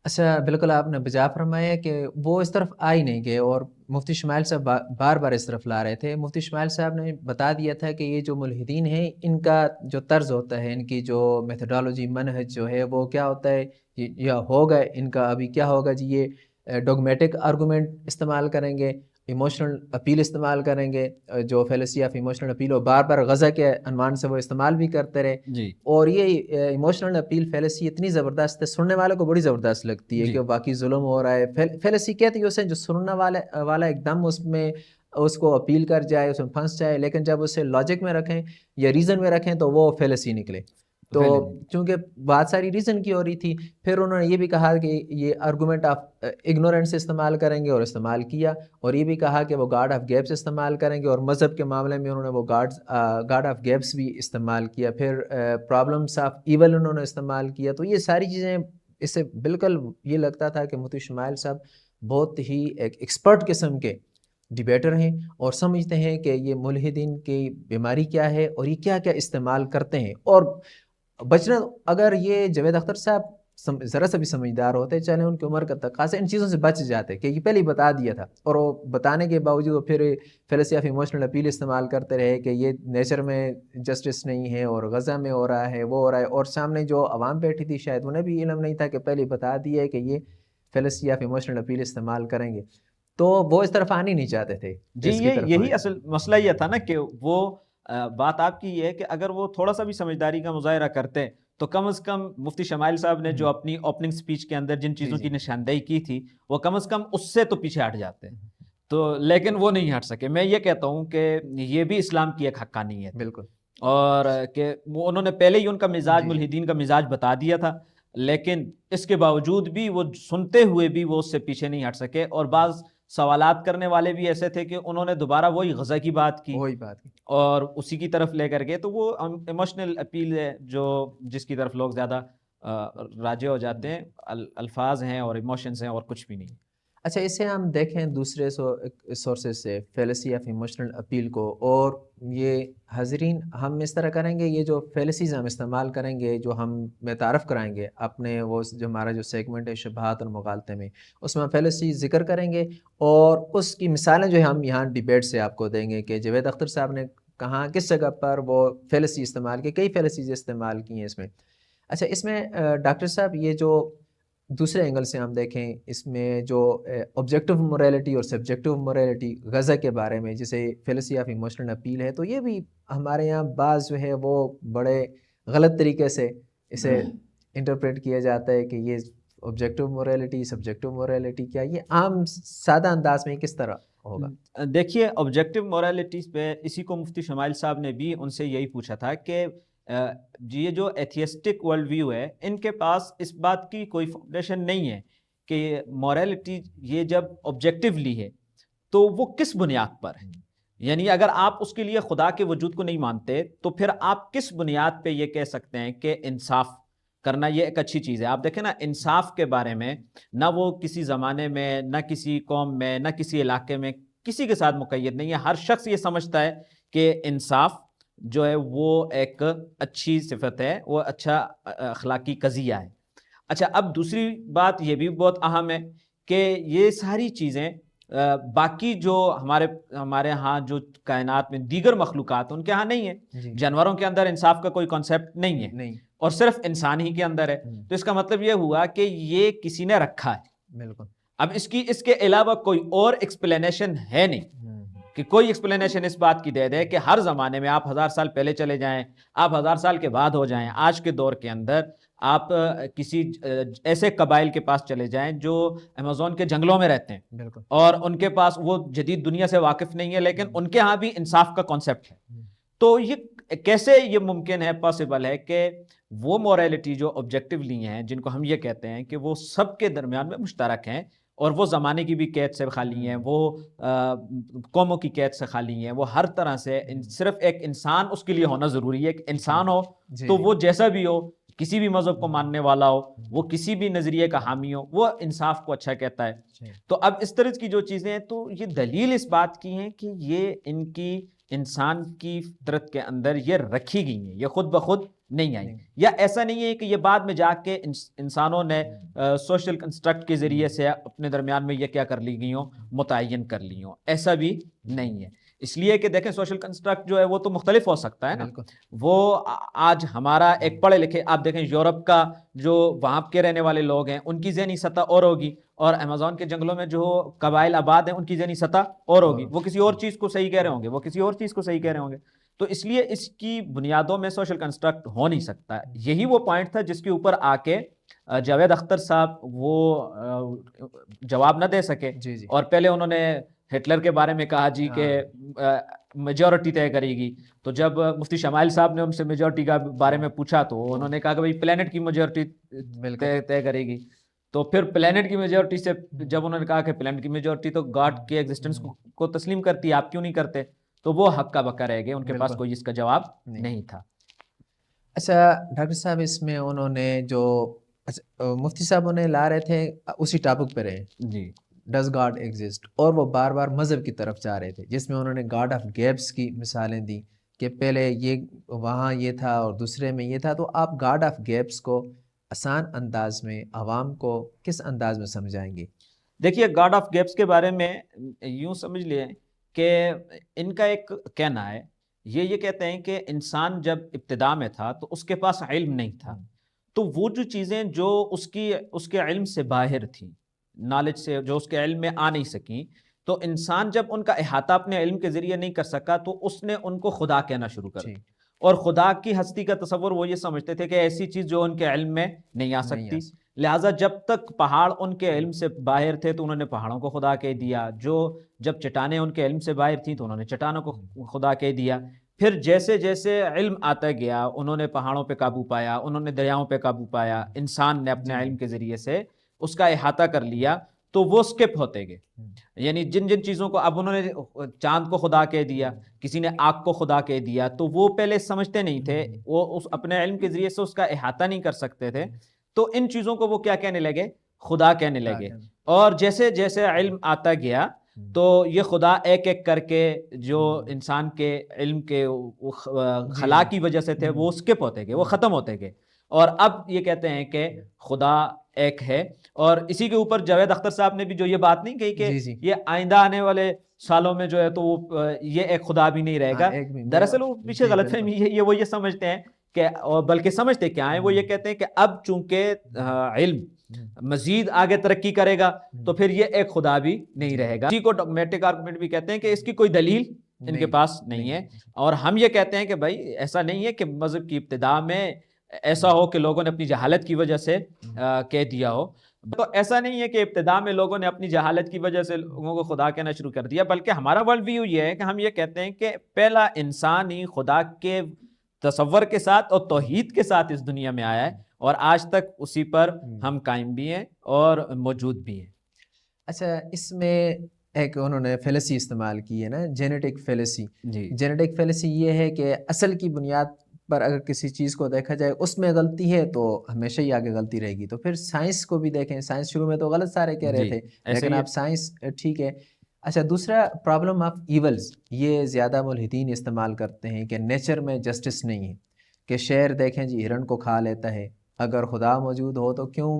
اچھا، بالکل آپ نے بجا فرمایا کہ وہ اس طرف آ ہی نہیں گئے، اور مفتی شمائل صاحب بار بار اس طرف لا رہے تھے. مفتی شمائل صاحب نے بتا دیا تھا کہ یہ جو ملحدین ہیں ان کا جو طرز ہوتا ہے، ان کی جو میتھڈالوجی منہج جو ہے وہ کیا ہوتا ہے، یا ہوگا ان کا ابھی کیا ہوگا جی، یہ ڈوگمیٹک آرگومنٹ استعمال کریں گے، ایموشنل اپیل استعمال کریں گے، جو فیلسی آف ایموشنل اپیل وہ بار بار غزہ کے عنوان سے وہ استعمال بھی کرتے رہے. جی. اور یہ ایموشنل اپیل فیلسی اتنی زبردست ہے، سننے والے کو بڑی زبردست لگتی ہے کہ باقی ظلم ہو رہا ہے. فیلسی کہتی ہے اسے جو سننے والا ایک دم اس میں اس کو اپیل کر جائے، اس میں پھنس جائے، لیکن جب اسے لاجک میں رکھیں یا ریزن میں رکھیں تو وہ فیلسی نکلے. تو چونکہ بات ساری ریزن کی ہو رہی تھی، پھر انہوں نے یہ بھی کہا کہ یہ آرگومنٹ آف اگنورینس استعمال کریں گے، اور استعمال کیا. اور یہ بھی کہا کہ وہ گاڈ آف گیپس استعمال کریں گے، اور مذہب کے معاملے میں انہوں نے وہ گاڈ آف گیپس بھی استعمال کیا. پھر پرابلمس آف ایول انہوں نے استعمال کیا. تو یہ ساری چیزیں اس سے بالکل یہ لگتا تھا کہ مفتی شمائل صاحب بہت ہی ایک ایکسپرٹ قسم کے ڈیبیٹر ہیں، اور سمجھتے ہیں کہ یہ ملحدین کی بیماری کیا ہے اور یہ کیا کیا استعمال کرتے ہیں. اور بچنا، اگر یہ جاوید اختر صاحب ذرا سا بھی سمجھدار ہوتے، چلے ان کی عمر کا تقاضا، ان چیزوں سے بچ جاتے کہ یہ پہلے ہی بتا دیا تھا. اور وہ بتانے کے باوجود وہ پھر فیلسی آف ایموشنل اپیل استعمال کرتے رہے کہ یہ نیچر میں جسٹس نہیں ہے، اور غزہ میں ہو رہا ہے، وہ ہو رہا ہے. اور سامنے جو عوام بیٹھی تھی شاید انہیں بھی علم نہیں تھا کہ پہلے بتا دیا ہے کہ یہ فیلسی آف ایموشنل اپیل استعمال کریں گے. تو وہ اس طرف آنے نہیں چاہتے تھے. جی، یہی اصل مسئلہ یہ تھا نا کہ وہ بات آپ کی یہ ہے کہ اگر وہ تھوڑا سا بھی سمجھداری کا مظاہرہ کرتے تو کم از کم مفتی شمائل صاحب نے جو اپنی اوپننگ سپیچ کے اندر جن چیزوں کی نشاندہی کی تھی وہ کم از کم اس سے تو پیچھے ہٹ جاتے ہیں. تو لیکن وہ نہیں ہٹ سکے. میں یہ کہتا ہوں کہ یہ بھی اسلام کی ایک حقانیت ہے. بالکل. اور کہ وہ انہوں نے پہلے ہی ان کا مزاج ملحدین کا مزاج بتا دیا تھا، لیکن اس کے باوجود بھی وہ سنتے ہوئے بھی وہ اس سے پیچھے نہیں ہٹ سکے. اور بعض سوالات کرنے والے بھی ایسے تھے کہ انہوں نے دوبارہ وہی غزہ کی بات کی اور اسی کی طرف لے کر گئے. تو وہ ایموشنل اپیل ہے جو جس کی طرف لوگ زیادہ راجع ہو جاتے ہیں، الفاظ ہیں اور ایموشنز ہیں اور کچھ بھی نہیں. اچھا، اسے ہم دیکھیں دوسرے سورسز سے فیلسی آف ایموشنل اپیل کو. اور یہ حاضرین ہم اس طرح کریں گے، یہ جو فیلسیز ہم استعمال کریں گے، جو ہم متعارف کرائیں گے اپنے وہ جو ہمارا جو سیگمنٹ ہے شبہات اور مغالطے میں، اس میں ہم فیلسی ذکر کریں گے، اور اس کی مثالیں جو ہم یہاں ڈیبیٹ سے آپ کو دیں گے کہ جاوید اختر صاحب نے کہاں کس جگہ پر وہ فیلسی استعمال کی، کئی فیلسیز استعمال کی ہیں اس میں. اچھا، اس میں ڈاکٹر صاحب یہ جو دوسرے اینگل سے ہم دیکھیں، اس میں جو آبجیکٹو موریلٹی اور سبجیکٹو موریلٹی غزہ کے بارے میں جسے فیلسی آف ایموشنل اپیل ہے، تو یہ بھی ہمارے یہاں بعض جو ہے وہ بڑے غلط طریقے سے اسے انٹرپریٹ کیا جاتا ہے کہ یہ آبجیکٹو موریلٹی سبجیکٹو موریلٹی کیا، یہ عام سادہ انداز میں کس طرح ہوگا؟ دیکھیے، آبجیکٹو موریلٹیز پہ اسی کو مفتی شمائل صاحب نے بھی ان سے یہی پوچھا تھا کہ یہ جو ایتھیسٹک ورلڈ ویو ہے ان کے پاس اس بات کی کوئی فاؤنڈیشن نہیں ہے کہ موریلٹی یہ جب آبجیکٹیولی ہے تو وہ کس بنیاد پر ہے. یعنی اگر آپ اس کے لیے خدا کے وجود کو نہیں مانتے تو پھر آپ کس بنیاد پہ یہ کہہ سکتے ہیں کہ انصاف کرنا یہ ایک اچھی چیز ہے. آپ دیکھیں نا، انصاف کے بارے میں نہ وہ کسی زمانے میں، نہ کسی قوم میں، نہ کسی علاقے میں کسی کے ساتھ مقید نہیں ہے. ہر شخص یہ سمجھتا ہے کہ انصاف جو ہے وہ ایک اچھی صفت ہے، وہ اچھا اخلاقی قضیہ ہے. اچھا، اب دوسری بات یہ بھی بہت اہم ہے کہ یہ ساری چیزیں باقی جو ہمارے ہاں جو کائنات میں دیگر مخلوقات ان کے ہاں نہیں ہے. جانوروں کے اندر انصاف کا کوئی کانسیپٹ نہیں ہے اور صرف انسان ہی کے اندر ہے. تو اس کا مطلب یہ ہوا کہ یہ کسی نے رکھا ہے. بالکل. اب اس کے علاوہ کوئی اور ایکسپلینیشن ہے نہیں کہ کوئی ایکسپلینیشن اس بات کی دے دے کہ ہر زمانے میں آپ 1000 سال پہلے چلے جائیں، آپ 1000 سال کے بعد ہو جائیں، آج کے دور کے اندر آپ کسی ایسے قبائل کے پاس چلے جائیں جو ایمیزون کے جنگلوں میں رہتے ہیں اور ان کے پاس وہ جدید دنیا سے واقف نہیں ہے، لیکن ان کے ہاں بھی انصاف کا کانسیپٹ ہے. تو یہ کیسے یہ ممکن ہے، پاسبل ہے کہ وہ موریلٹی جو آبجیکٹیولی ہیں، جن کو ہم یہ کہتے ہیں کہ وہ سب کے درمیان میں مشترک ہیں، اور وہ زمانے کی بھی قید سے خالی ہیں، وہ قوموں کی قید سے خالی ہیں، وہ ہر طرح سے صرف ایک انسان اس کے لیے ہونا ضروری ہے کہ انسان ہو تو وہ جیسا بھی ہو، کسی بھی مذہب کو ماننے والا ہو، وہ کسی بھی نظریے کا حامی ہو، وہ انصاف کو اچھا کہتا ہے. تو اب اس طرح کی جو چیزیں ہیں، تو یہ دلیل اس بات کی ہیں کہ یہ ان کی انسان کی فطرت کے اندر یہ رکھی گئی ہیں، یہ خود بخود نہیں آئی، یا ایسا نہیں ہے کہ یہ بعد میں جا کے انسانوں نے سوشل کنسٹرکٹ کے ذریعے سے اپنے درمیان میں یہ کیا کر لی گئی ہوں، متعین کر لی ہوں. ایسا بھی نہیں ہے، اس لیے کہ دیکھیں سوشل کنسٹرکٹ جو ہے وہ تو مختلف ہو سکتا ہے نا. وہ آج ہمارا ایک پڑھے لکھے، آپ دیکھیں یورپ کا جو وہاں کے رہنے والے لوگ ہیں ان کی ذہنی سطح اور ہوگی، اور امیزون کے جنگلوں میں جو قبائل آباد ہیں ان کی ذہنی سطح اور ہوگی، وہ کسی اور چیز کو صحیح کہہ رہے ہوں گے، وہ کسی اور چیز کو صحیح کہہ رہے ہوں گے. تو اس لیے اس کی بنیادوں میں سوشل کنسٹرکٹ ہو نہیں سکتا. یہی وہ پوائنٹ تھا جس کے اوپر آ کے جاوید اختر صاحب وہ جواب نہ دے سکے، اور پہلے انہوں نے ہٹلر کے بارے میں کہا جی کہ میجورٹی طے کرے گی. تو جب مفتی شمائل صاحب نے ان سے میجورٹی کا بارے میں پوچھا تو انہوں نے کہا کہ بھائی پلانٹ کی میجورٹی طے کرے گی. تو پھر پلانٹ کی میجورٹی سے جب انہوں نے کہا کہ پلانٹ کی میجورٹی تو گاڈ کے ایگزسٹنس کو تسلیم کرتی ہے، آپ کیوں نہیں کرتے؟ تو وہ حق کا بکا رہ گئے، ان کے پاس کوئی اس کا جواب نہیں تھا. اچھا ڈاکٹر صاحب، اس میں انہوں نے جو مفتی صاحب انہیں لا رہے تھے اسی ٹاپک پہ رہے جی، ڈز گاڈ ایگزسٹ، اور وہ بار بار مذہب کی طرف جا رہے تھے، جس میں انہوں نے گاڈ آف گیپس کی مثالیں دی کہ پہلے یہ وہاں یہ تھا اور دوسرے میں یہ تھا. تو آپ گاڈ آف گیپس کو آسان انداز میں عوام کو کس انداز میں سمجھائیں گے؟ دیکھیے گاڈ آف گیپس کے بارے میں یوں سمجھ لیں کہ ان کا ایک کہنا ہے، یہ کہتے ہیں کہ انسان جب ابتدا میں تھا تو اس کے پاس علم نہیں تھا، تو وہ جو چیزیں جو اس کے علم سے باہر تھیں، نالج سے جو اس کے علم میں آ نہیں سکیں، تو انسان جب ان کا احاطہ اپنے علم کے ذریعے نہیں کر سکا تو اس نے ان کو خدا کہنا شروع کر دیا. اور خدا کی ہستی کا تصور وہ یہ سمجھتے تھے کہ ایسی چیز جو ان کے علم میں نہیں آ سکتی، لہٰذا جب تک پہاڑ ان کے علم سے باہر تھے تو انہوں نے پہاڑوں کو خدا کہہ دیا، جب چٹانیں ان کے علم سے باہر تھیں تو انہوں نے چٹانوں کو خدا کہہ دیا. پھر جیسے جیسے علم آتا گیا انہوں نے پہاڑوں پہ قابو پایا، انہوں نے دریاؤں پہ قابو پایا، انسان نے اپنے علم کے ذریعے سے اس کا احاطہ کر لیا، تو وہ سکپ ہوتے گئے. یعنی جن چیزوں کو اب انہوں نے چاند کو خدا کہہ دیا، کسی نے آگ کو خدا کہہ دیا، تو وہ پہلے سمجھتے نہیں تھے، وہ اپنے علم کے ذریعے سے اس کا احاطہ نہیں کر سکتے تھے، تو ان چیزوں کو وہ کیا کہنے لگے؟ خدا کہنے لگے. اور جیسے جیسے علم آتا گیا تو یہ خدا ایک ایک کر کے جو انسان کے علم کے خلا کی وجہ سے تھے وہ سکپ ہوتے گئے، وہ ختم ہوتے گئے. اور اب یہ کہتے ہیں کہ خدا ایک ہے. اور اسی کے اوپر جاوید اختر صاحب نے بھی جو یہ بات نہیں کہی کہ یہ آئندہ آنے والے سالوں میں جو ہے تو یہ ایک خدا بھی نہیں رہے گا. دراصل وہ پیچھے غلط فہمی وہ یہ سمجھتے ہیں کہ، بلکہ سمجھتے کیا ہیں، وہ یہ کہتے ہیں کہ اب چونکہ علم مزید آگے ترقی کرے گا تو پھر یہ ایک خدا بھی نہیں رہے گا. اسی کو ڈوگمیٹک آرگومنٹ بھی کہتے ہیں کہ اس کی کوئی دلیل ان کے پاس نہیں ہے. اور ہم یہ کہتے ہیں کہ بھائی ایسا نہیں ہے کہ مذہب کی ابتدا میں ایسا ہو کہ لوگوں نے اپنی جہالت کی وجہ سے کہہ دیا ہو. تو ایسا نہیں ہے کہ ابتدا میں لوگوں نے اپنی جہالت کی وجہ سے لوگوں کو خدا کہنا شروع کر دیا، بلکہ ہمارا ورلڈ ویو یہ ہے کہ ہم یہ کہتے ہیں کہ پہلا انسان ہی خدا کے تصور کے ساتھ اور توحید کے ساتھ اس دنیا میں آیا ہے، اور آج تک اسی پر ہم قائم بھی ہیں اور موجود بھی ہیں. اچھا، اس میں ایک انہوں نے فیلسی استعمال کی ہے نا، جینیٹک فیلسی. جینیٹک فیلسی یہ ہے کہ اصل کی بنیاد پر اگر کسی چیز کو دیکھا جائے اس میں غلطی ہے تو ہمیشہ ہی آگے غلطی رہے گی. تو پھر سائنس کو بھی دیکھیں، سائنس شروع میں تو غلط سارے کہہ رہے تھے، لیکن آپ سائنس ٹھیک ہے. اچھا، دوسرا پرابلم آف ایولز، یہ زیادہ ملحدین استعمال کرتے ہیں کہ نیچر میں جسٹس نہیں ہے، کہ شیر دیکھیں جی ہرن کو کھا لیتا ہے، اگر خدا موجود ہو تو کیوں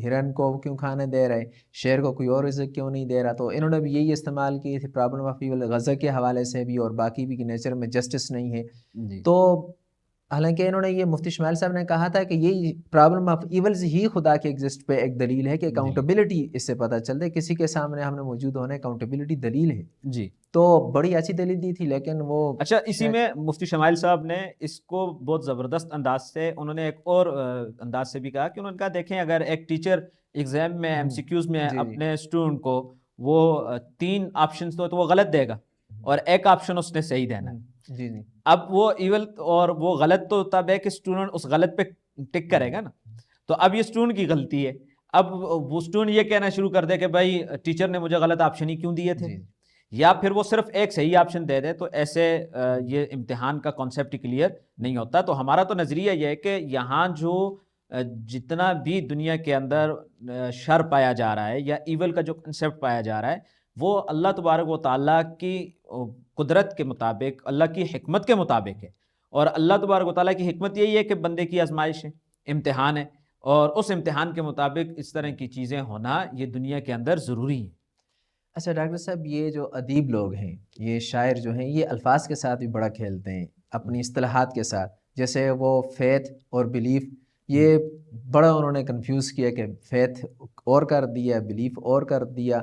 ہرن کو کیوں کھانے دے رہے، شیر کو کوئی اور رزق کیوں نہیں دے رہا. تو انہوں نے بھی یہی استعمال کی تھی پرابلم آف ایول غزہ کے حوالے سے بھی، اور باقی بھی کہ نیچر میں جسٹس نہیں ہے. تو حالانکہ انہوں نے یہ مفتی شمائل صاحب نے کہا تھا کہ یہ پرابلم آف ایولز ہی خدا کے ایگزسٹ پہ ایک دلیل ہے کہ اکاؤنٹیبلٹی اس سے پتہ چلتا ہے، کسی کے سامنے ہم نے موجود ہونے اکاؤنٹیبلٹی دلیل ہے. جی، تو بڑی اچھی دلیل دی تھی، لیکن وہ اچھا اسی میں مفتی شمائل صاحب نے اس کو بہت زبردست انداز سے انہوں نے ایک اور انداز سے بھی کہا کہ انہوں نے کہا دیکھیں اگر ایک ٹیچر ایگزام میں ایم سی کیوز میں اپنے اسٹوڈنٹ کو وہ 3 آپشنز تو وہ غلط دے گا اور ایک آپشن اس نے صحیح دینا ہے. جی جی اب وہ ایول اور وہ غلط تو تب ہے کہ اسٹوڈنٹ اس غلط پہ ٹک کرے گا نا. تو اب یہ اسٹوڈنٹ کی غلطی ہے. اب وہ اسٹوڈنٹ یہ کہنا شروع کر دے کہ بھائی ٹیچر نے مجھے غلط آپشن ہی کیوں دیے تھے, جی یا پھر وہ صرف ایک صحیح آپشن دے دے, تو ایسے یہ امتحان کا کانسیپٹ کلیئر نہیں ہوتا. تو ہمارا تو نظریہ یہ ہے کہ یہاں جو جتنا بھی دنیا کے اندر شر پایا جا رہا ہے یا ایول کا جو کنسیپٹ پایا جا رہا ہے وہ اللہ تبارک و تعالیٰ کی قدرت کے مطابق, اللہ کی حکمت کے مطابق ہے. اور اللہ تبارک و تعالیٰ کی حکمت یہی ہے کہ بندے کی آزمائش ہے, امتحان ہے, اور اس امتحان کے مطابق اس طرح کی چیزیں ہونا یہ دنیا کے اندر ضروری ہیں. اچھا ڈاکٹر صاحب, یہ جو ادیب لوگ ہیں, یہ شاعر جو ہیں, یہ الفاظ کے ساتھ بھی بڑا کھیلتے ہیں, اپنی اصطلاحات کے ساتھ. جیسے وہ فیتھ اور بلیف, یہ بڑا انہوں نے کنفیوز کیا کہ فیتھ اور کر دیا, بلیف اور کر دیا.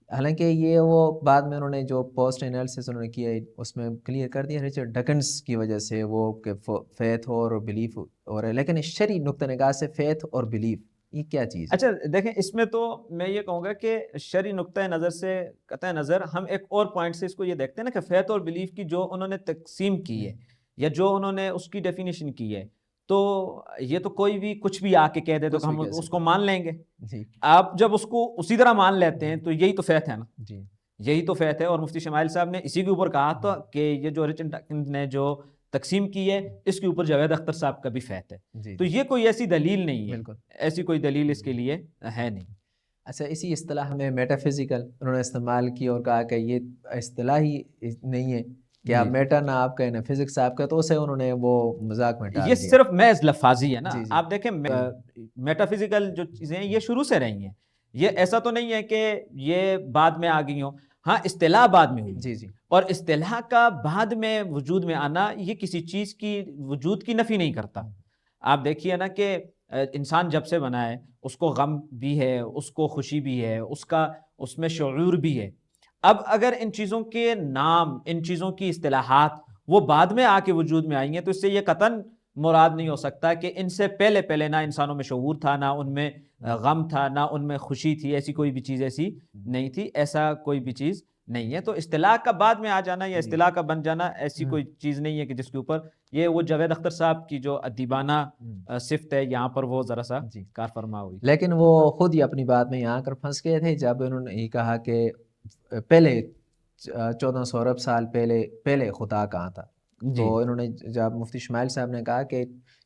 حالانکہ یہ وہ بعد میں انہوں نے جو پوسٹ انالیسس انہوں نے کیا اس میں کلیئر کر دیا رچرڈ ڈکنز کی وجہ سے وہ کہ فیتھ اور بلیف اور ہے. لیکن شرعی نقطہ نگاہ سے فیتھ اور بلیف یہ کیا چیز ہے؟ اچھا دیکھیں, اس میں تو میں یہ کہوں گا کہ شرعی نقطۂ نظر سے قطع نظر ہم ایک اور پوائنٹ سے اس کو یہ دیکھتے ہیں نا کہ فیتھ اور بلیف کی جو انہوں نے تقسیم کی ہے یا جو انہوں نے اس کی ڈیفینیشن کی ہے, تو یہ تو کوئی بھی کچھ بھی آ کے کہہ دے تو ہم اس کو مان لیں گے. جی آپ جب اس کو اسی طرح مان لیتے ہیں تو یہی تو فیتھ ہے نا, جی یہی تو فیتھ ہے. اور مفتی شمائل صاحب نے اسی کے اوپر کہا تھا کہ یہ جو رچرڈ ڈکنز نے جو تقسیم کی ہے اس کے اوپر جاوید اختر صاحب کا بھی فیتھ ہے. جی تو یہ کوئی ایسی دلیل نہیں ہے, بالکل ایسی کوئی دلیل اس کے لیے ہے نہیں. اچھا, اسی اصطلاح میں میٹا فزیکل انہوں نے استعمال کی اور کہا کہ یہ اصطلاح ہی نہیں ہے کہ آپ میٹا نہ آپ کہیں نہ فزکس آپ کا, تو اسے انہوں نے وہ مذاق میں ڈال یہ دیا. صرف محض لفاظی ہے نا. جی جی آپ دیکھیں میٹا فزیکل جو چیزیں ہیں یہ شروع سے رہی ہیں, یہ ایسا تو نہیں ہے کہ یہ بعد میں آ گئی ہوں. ہاں اصطلاح بعد میں ہوئی, جی جی اور اصطلاح کا بعد میں وجود میں آنا یہ کسی چیز کی وجود کی نفی نہیں کرتا. آپ دیکھیے نا کہ انسان جب سے بنا ہے اس کو غم بھی ہے, اس کو خوشی بھی ہے, اس میں شعور بھی ہے. اب اگر ان چیزوں کے نام, ان چیزوں کی اصطلاحات وہ بعد میں آ کے وجود میں آئی ہیں, تو اس سے یہ قطعاً مراد نہیں ہو سکتا کہ ان سے پہلے نہ انسانوں میں شعور تھا, نہ ان میں غم تھا, نہ ان میں خوشی تھی. ایسی کوئی بھی چیز ایسی نہیں تھی, ایسا کوئی بھی چیز نہیں ہے. تو اصطلاح کا بعد میں آ جانا یا اصطلاح کا بن جانا ایسی کوئی چیز نہیں ہے کہ جس کے اوپر یہ وہ جاوید اختر صاحب کی جو ادیبانہ صفت ہے یہاں پر وہ ذرا سا کار فرما ہوئی. لیکن وہ خود ہی اپنی بات میں یہاں کر پھنس گئے تھے جب انہوں نے یہ کہا کہ پہلے 1400 ارب سال پہلے خدا کہاں تھا. تو انہوں نے جب مفتی شمائل صاحب نے کہا کہ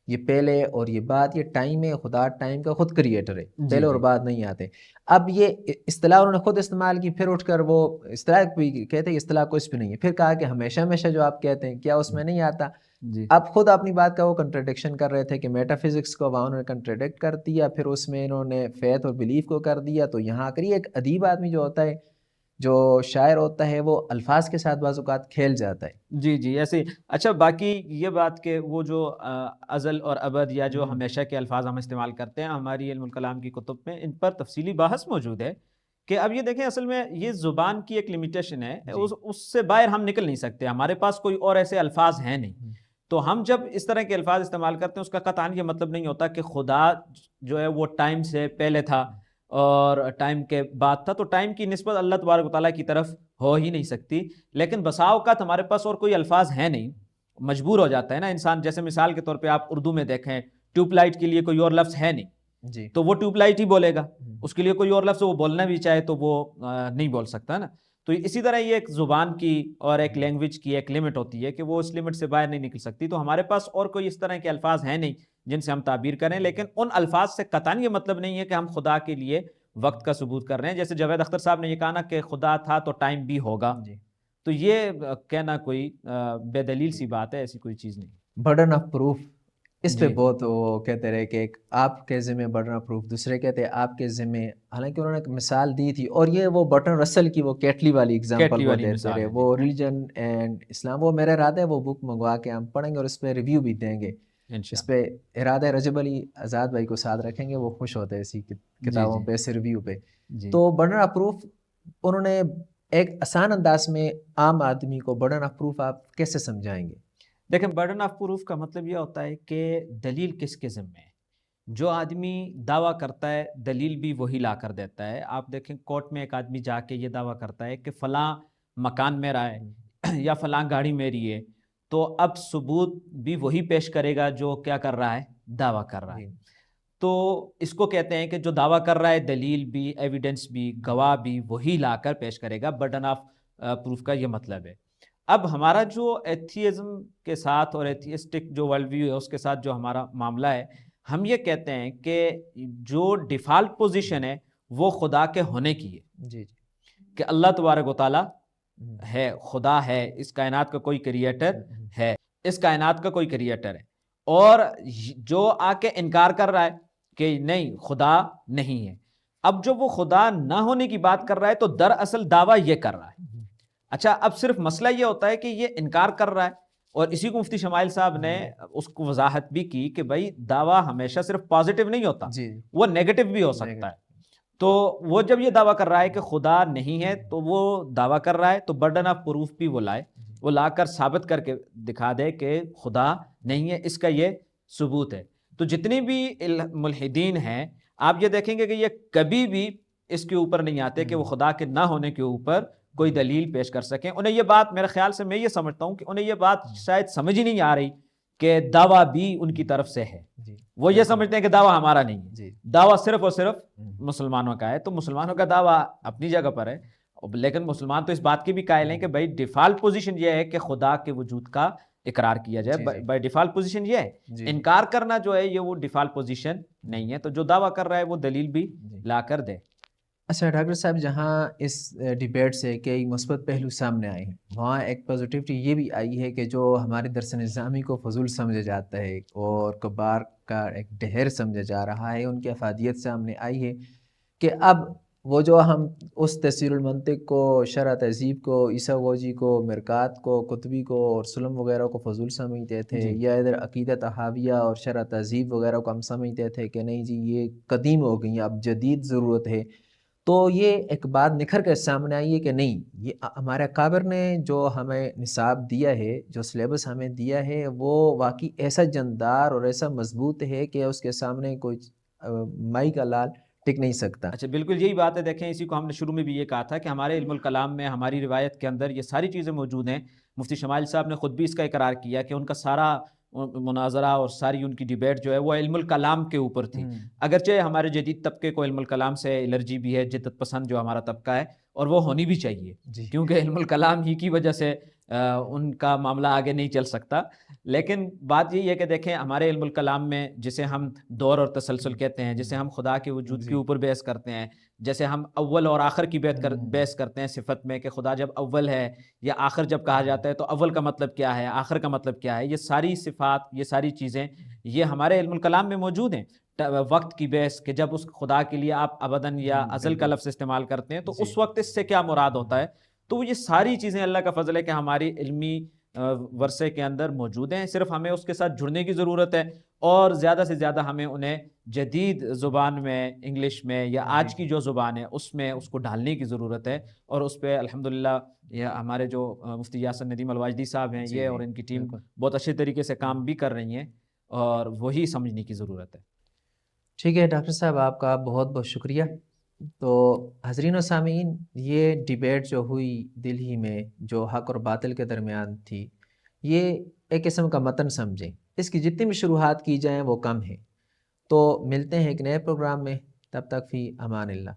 یہ پہلے اور یہ بعد, یہ ٹائم ہے, خدا ٹائم کا خود کریٹر ہے, پہلے اور بعد نہیں آتے. اب یہ اصطلاح انہوں نے خود استعمال کی, پھر اٹھ کر وہ اصطلاح بھی کہتے ہیں اصطلاح کچھ بھی نہیں ہے, پھر کہا کہ ہمیشہ جو آپ کہتے ہیں کیا اس میں نہیں آتا. اب خود اپنی بات کا وہ کنٹراڈکشن کر رہے تھے کہ میٹا فزکس کو وہاں انہوں نے کنٹراڈکٹ کر دیا, پھر اس میں انہوں نے فیتھ اور بلیف کو کر دیا. تو یہاں کر ایک ادیب آدمی جو ہوتا ہے, جو شاعر ہوتا ہے, وہ الفاظ کے ساتھ بعض اوقات کھیل جاتا ہے. جی ایسے. اچھا باقی یہ بات کہ وہ جو ازل اور ابد یا جو ہمیشہ کے الفاظ ہم استعمال کرتے ہیں, ہماری علم الکلام کی کتب میں ان پر تفصیلی بحث موجود ہے کہ اب یہ دیکھیں اصل میں یہ زبان کی ایک لمیٹیشن ہے, اس سے باہر ہم نکل نہیں سکتے, ہمارے پاس کوئی اور ایسے الفاظ ہیں نہیں. تو ہم جب اس طرح کے الفاظ استعمال کرتے ہیں اس کا قطعاً یہ مطلب نہیں ہوتا کہ خدا جو ہے وہ ٹائم سے پہلے تھا اور ٹائم کے بعد تھا. تو ٹائم کی نسبت اللہ تبارک و تعالیٰ کی طرف ہو ہی نہیں سکتی. لیکن بسا اوقات ہمارے پاس اور کوئی الفاظ ہیں نہیں, مجبور ہو جاتا ہے نا انسان. جیسے مثال کے طور پہ آپ اردو میں دیکھیں, ٹیوب لائٹ کے لیے کوئی اور لفظ ہے نہیں, تو وہ ٹیوب لائٹ ہی بولے گا. اس کے لیے کوئی اور لفظ وہ بولنا بھی چاہے تو وہ نہیں بول سکتا نا. تو اسی طرح یہ ایک زبان کی اور ایک لینگویج کی ایک لمٹ ہوتی ہے کہ وہ اس لمٹ سے باہر نہیں نکل سکتی. تو ہمارے پاس اور کوئی اس طرح کے الفاظ ہیں نہیں جن سے ہم تعبیر کریں, لیکن ان الفاظ سے قطعاً یہ مطلب نہیں ہے کہ ہم خدا کے لیے وقت کا ثبوت کر رہے ہیں. جیسے جاوید اختر صاحب نے یہ کہا نا کہ خدا تھا تو ٹائم بھی ہوگا, تو یہ کہنا کوئی بے دلیل سی بات ہے, ایسی کوئی چیز نہیں. برڈن آف پروف, اس پہ بہت وہ کہتے رہے کہ ایک آپ کے ذمہ برڈن آف پروف, دوسرے کہتے ہیں آپ کے ذمہ. حالانکہ انہوں نے ایک مثال دی تھی, اور یہ وہ برٹن رسل کی وہ کیٹلی والی ایگزامپل وہ دیتے رہے, وہ ریلیجن اینڈ اسلام. وہ میرا ارادہ ہے وہ بک منگوا کے ہم پڑھیں گے اور اس پہ ریویو بھی دیں گے. اس پہ ارادہ رجب علی آزاد بھائی کو ساتھ رکھیں گے, وہ خوش ہوتے ہیں ایسی کتابوں پہ, ایسے ریویو پہ. تو برڈن آف پروف انہوں نے ایک آسان انداز میں عام آدمی کو برڈن آف پروف آپ کیسے سمجھائیں گے؟ دیکھیں برڈن آف پروف کا مطلب یہ ہوتا ہے کہ دلیل کس کے ذمہ ہے. جو آدمی دعویٰ کرتا ہے دلیل بھی وہی لا کر دیتا ہے. آپ دیکھیں کورٹ میں ایک آدمی جا کے یہ دعویٰ کرتا ہے کہ فلاں مکان میرا ہے یا فلاں گاڑی میری ہے, تو اب ثبوت بھی وہی پیش کرے گا جو کیا کر رہا ہے، دعویٰ کر رہا ہے. تو اس کو کہتے ہیں کہ جو دعویٰ کر رہا ہے دلیل بھی، ایویڈنس بھی، گواہ بھی وہی لا کر پیش کرے گا. برڈن آف پروف کا یہ مطلب ہے. اب ہمارا جو ایتھیزم کے ساتھ اور ایتھیسٹک جو ورلڈ ویو ہے اس کے ساتھ جو ہمارا معاملہ ہے، ہم یہ کہتے ہیں کہ جو ڈیفالٹ پوزیشن ہے وہ خدا کے ہونے کی ہے. جی کہ اللہ تبارک و تعالیٰ ہے، خدا ہے، اس کائنات کا کوئی کریٹر ہے، اس کائنات کا کوئی کریٹر ہے. اور جو آ کے انکار کر رہا ہے کہ نہیں خدا نہیں ہے، اب جو وہ خدا نہ ہونے کی بات کر رہا ہے تو دراصل دعویٰ یہ کر رہا ہے. اچھا، اب صرف مسئلہ یہ ہوتا ہے کہ یہ انکار کر رہا ہے، اور اسی کو مفتی شمائل صاحب نے اس کو وضاحت بھی کی کہ بھائی دعویٰ ہمیشہ صرف پازیٹیو نہیں ہوتا، وہ نیگیٹو بھی ہو سکتا ہے. تو وہ جب یہ دعویٰ کر رہا ہے کہ خدا نہیں ہے تو وہ دعویٰ کر رہا ہے تو برڈن آف پروف بھی وہ لائے، وہ لا کر ثابت کر کے دکھا دے کہ خدا نہیں ہے. اس کا یہ ثبوت ہے. تو جتنی بھی ملحدین ہیں آپ یہ دیکھیں گے کہ یہ کبھی بھی اس کے اوپر نہیں آتے کہ وہ خدا کے نہ ہونے کے اوپر کوئی دلیل پیش کر سکیں. انہیں یہ بات، میرے خیال سے میں یہ سمجھتا ہوں کہ انہیں یہ بات شاید سمجھ ہی نہیں آ رہی کہ دعویٰ بھی ان کی طرف سے ہے. وہ یہ سمجھتے ہیں کہ دعویٰ ہمارا نہیں ہے، دعویٰ صرف اور صرف مسلمانوں کا ہے. تو مسلمانوں کا دعویٰ اپنی جگہ پر ہے، لیکن مسلمان تو اس بات کے بھی قائل ہیں کہ بھائی ڈیفالٹ پوزیشن یہ ہے کہ خدا کے وجود کا اقرار کیا جائے. بائی ڈیفالٹ پوزیشن یہ ہے. انکار کرنا جو ہے یہ وہ ڈیفالٹ پوزیشن نہیں ہے. تو جو دعویٰ کر رہا ہے وہ دلیل بھی لا کر دے. اچھا ڈاکٹر صاحب، جہاں اس ڈیبیٹ سے کئی مثبت پہلو سامنے آئے ہیں، وہاں ایک پازیٹیوٹی یہ بھی آئی ہے کہ جو ہمارے درس نظامی کو فضول سمجھا جاتا ہے اور کبار کا ایک ڈھیر سمجھا جا رہا ہے، ان کی افادیت سامنے آئی ہے کہ اب وہ جو ہم اس تفسیر المنطق کو، شرح تہذیب کو، عیسیٰ غوجی کو، مرکات کو، قطبی کو اور سلم وغیرہ کو فضول سمجھتے تھے، یا ادھر عقیدہ طحاویہ اور شرح تہذیب وغیرہ کو ہم سمجھتے تھے کہ نہیں جی یہ قدیم ہو گئی، اب جدید ضرورت ہے. تو یہ ایک بات نکھر کے سامنے آئی ہے کہ نہیں، یہ ہمارے اکابر نے جو ہمیں نصاب دیا ہے، جو سلیبس ہمیں دیا ہے، وہ واقعی ایسا جاندار اور ایسا مضبوط ہے کہ اس کے سامنے کوئی مائی کا لال ٹک نہیں سکتا. اچھا بالکل یہی بات ہے. دیکھیں اسی کو ہم نے شروع میں بھی یہ کہا تھا کہ ہمارے علم الکلام میں، ہماری روایت کے اندر یہ ساری چیزیں موجود ہیں. مفتی شمائل صاحب نے خود بھی اس کا اقرار کیا کہ ان کا سارا مناظرہ اور ساری ان کی ڈیبیٹ جو ہے وہ علم الکلام کے اوپر تھی. اگرچہ ہمارے جدید طبقے کو علم الکلام سے الرجی بھی ہے، جدت پسند جو ہمارا طبقہ ہے، اور وہ ہونی بھی چاہیے کیونکہ علم الکلام ہی کی وجہ سے ان کا معاملہ آگے نہیں چل سکتا. لیکن بات یہی ہے کہ دیکھیں ہمارے علم الکلام میں جسے ہم دور اور تسلسل کہتے ہیں، جسے ہم خدا کے وجود کے اوپر بحث کرتے ہیں، جیسے ہم اول اور آخر کی بحث کرتے ہیں صفت میں کہ خدا جب اول ہے یا آخر جب کہا جاتا ہے تو اول کا مطلب کیا ہے، آخر کا مطلب کیا ہے، یہ ساری صفات، یہ ساری چیزیں یہ ہمارے علم الکلام میں موجود ہیں. وقت کی بحث کہ جب اس خدا کے لیے آپ ابداً یا ازل کا لفظ استعمال کرتے ہیں تو اس وقت اس سے کیا مراد ہوتا ہے. تو یہ ساری چیزیں اللہ کا فضل ہے کہ ہماری علمی ورثے کے اندر موجود ہیں. صرف ہمیں اس کے ساتھ جڑنے کی ضرورت ہے، اور زیادہ سے زیادہ ہمیں انہیں جدید زبان میں، انگلش میں یا آج کی جو زبان ہے اس میں اس کو ڈھالنے کی ضرورت ہے. اور اس پہ الحمدللہ یہ ہمارے جو مفتی یاسر ندیم الواجدی صاحب ہیں یہ اور ان کی ٹیم بہت اچھے طریقے سے کام بھی کر رہی ہیں، اور وہی سمجھنے کی ضرورت ہے. ٹھیک ہے ڈاکٹر صاحب، آپ کا بہت بہت شکریہ. تو حاضرین و سامعین، یہ ڈیبیٹ جو ہوئی دلہی میں، جو حق اور باطل کے درمیان تھی، یہ ایک قسم کا متن سمجھیں. اس کی جتنی بھی شروحات کی جائیں وہ کم ہیں. تو ملتے ہیں ایک نئے پروگرام میں، تب تک فی امان اللہ.